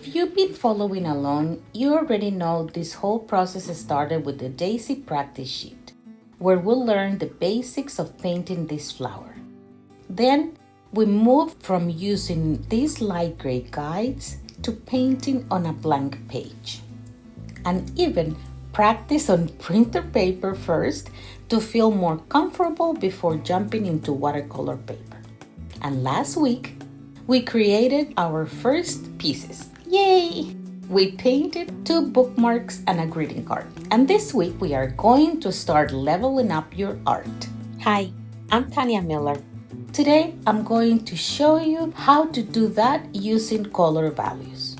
If you've been following along, you already know this whole process started with the Daisy practice sheet, where we'll learn the basics of painting this flower. Then, we moved from using these light gray guides to painting on a blank page, and even practice on printer paper first to feel more comfortable before jumping into watercolor paper. And last week, we created our first pieces. Yay! We painted 2 bookmarks and a greeting card. And this week we are going to start leveling up your art. Hi, I'm Tanya Miller. Today I'm going to show you how to do that using color values.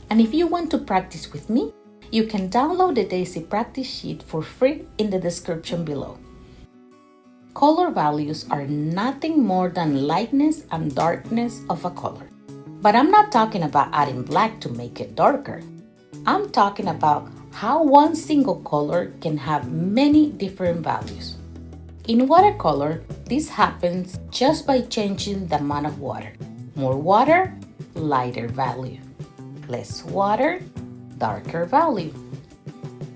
And if you want to practice with me, you can download the Daisy practice sheet for free in the description below. Color values are nothing more than lightness and darkness of a color. But I'm not talking about adding black to make it darker. I'm talking about how one single color can have many different values. In watercolor, this happens just by changing the amount of water. More water, lighter value. Less water, darker value.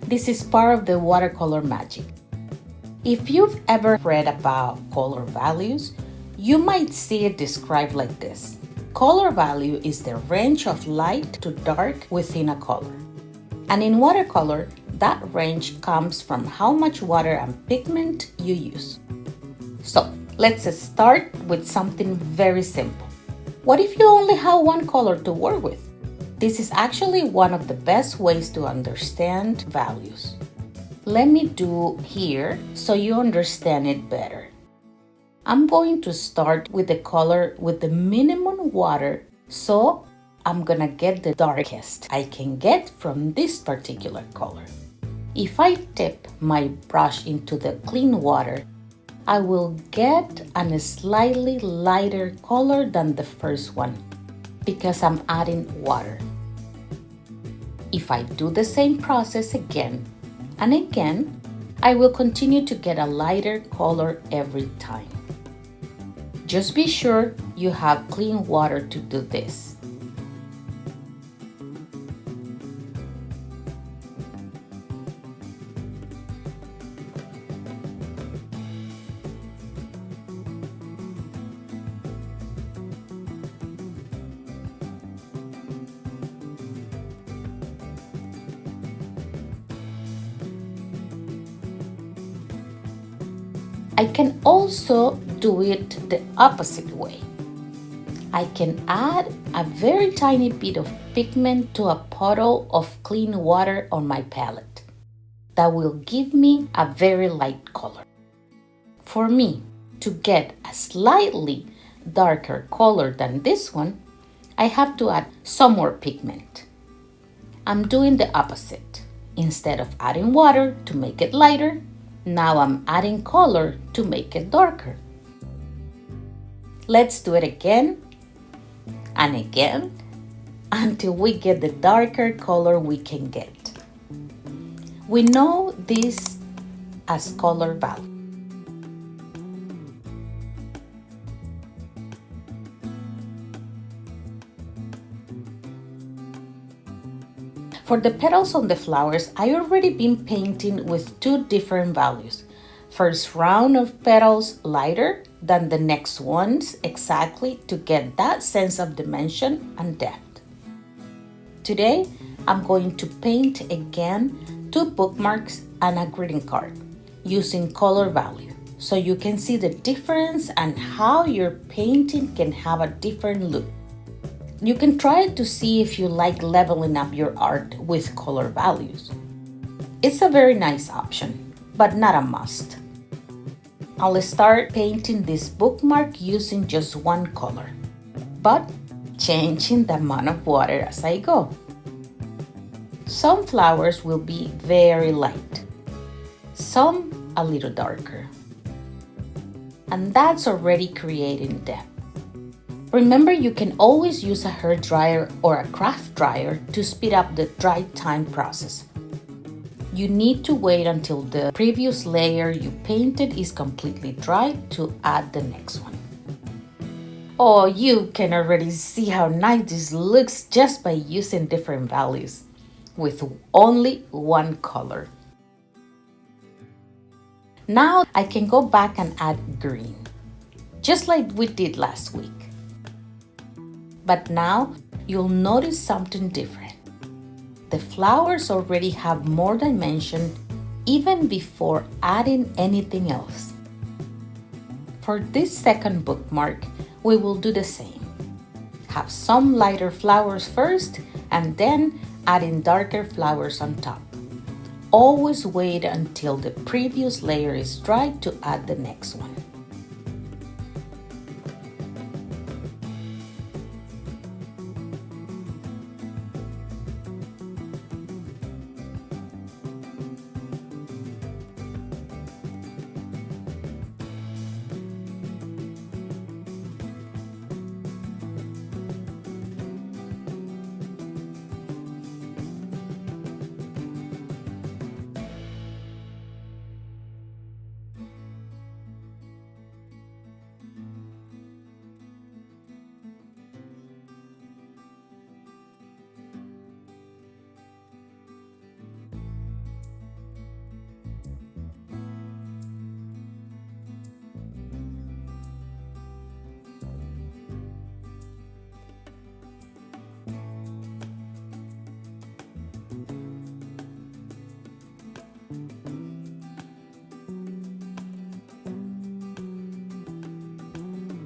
This is part of the watercolor magic. If you've ever read about color values, you might see it described like this. Color value is the range of light to dark within a color. And in watercolor, that range comes from how much water and pigment you use. So, let's start with something very simple. What if you only have one color to work with? This is actually one of the best ways to understand values. Let me do here so you understand it better. I'm going to start with the color with the minimum water, so I'm gonna get the darkest I can get from this particular color. If I dip my brush into the clean water, I will get a slightly lighter color than the first one because I'm adding water. If I do the same process again and again, I will continue to get a lighter color every time. Just be sure you have clean water to do this. I can also do it the opposite way. I can add a very tiny bit of pigment to a puddle of clean water on my palette. That will give me a very light color. For me to get a slightly darker color than this one, I have to add some more pigment. I'm doing the opposite. Instead of adding water to make it lighter, now I'm adding color to make it darker. Let's do it again and again until we get the darker color we can get. We know this as color value. For the petals on the flowers, I already been painting with 2 different values. First round of petals lighter than the next ones exactly to get that sense of dimension and depth. Today, I'm going to paint again 2 bookmarks and a greeting card using color value so you can see the difference and how your painting can have a different look. You can try to see if you like leveling up your art with color values. It's a very nice option, but not a must. I'll start painting this bookmark using just one color, but changing the amount of water as I go. Some flowers will be very light, some a little darker, and that's already creating depth. Remember, you can always use a hair dryer or a craft dryer to speed up the dry time process. You need to wait until the previous layer you painted is completely dry to add the next one. Oh, you can already see how nice this looks just by using different values with only one color. Now I can go back and add green, just like we did last week. But now you'll notice something different. The flowers already have more dimension even before adding anything else. For this second bookmark, we will do the same. Have some lighter flowers first and then add in darker flowers on top. Always wait until the previous layer is dry to add the next one.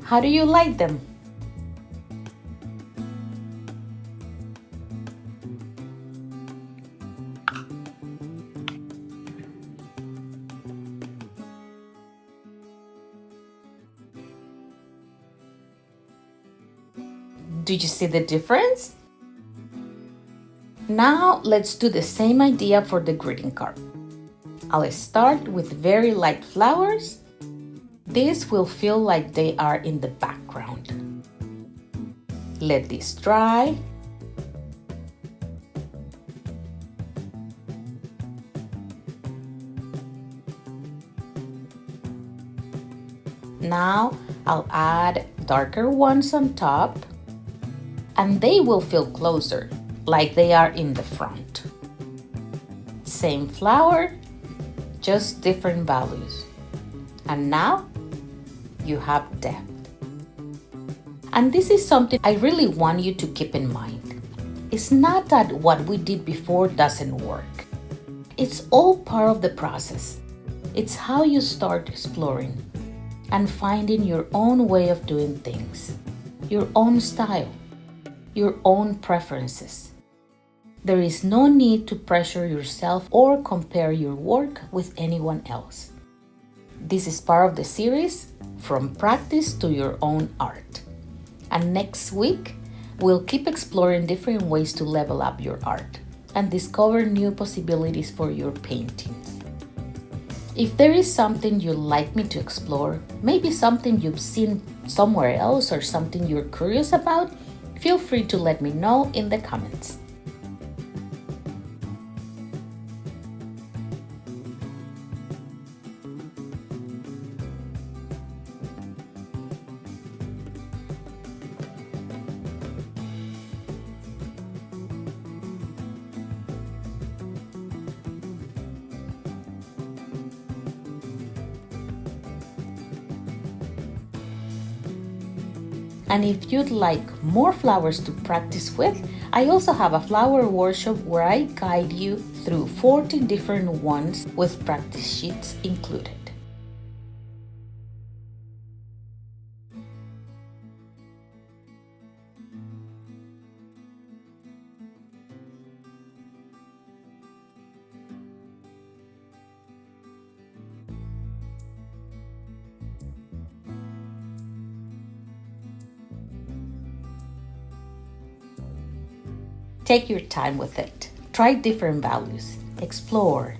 How do you like them? Did you see the difference? Now let's do the same idea for the greeting card. I'll start with very light flowers. These will feel like they are in the background. Let this dry. Now I'll add darker ones on top, and they will feel closer, like they are in the front. Same flower, just different values. And now you have depth. And this is something I really want you to keep in mind. It's not that what we did before doesn't work. It's all part of the process. It's how you start exploring and finding your own way of doing things, your own style, your own preferences. There is no need to pressure yourself or compare your work with anyone else. This is part of the series, From Practice to Your Own Art. And next week, we'll keep exploring different ways to level up your art and discover new possibilities for your paintings. If there is something you'd like me to explore, maybe something you've seen somewhere else or something you're curious about, feel free to let me know in the comments. And if you'd like more flowers to practice with, I also have a flower workshop where I guide you through 14 different ones with practice sheets included. Take your time with it. Try different values, explore,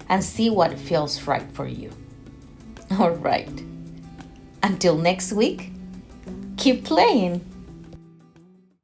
and see what feels right for you. All right. Until next week, keep playing.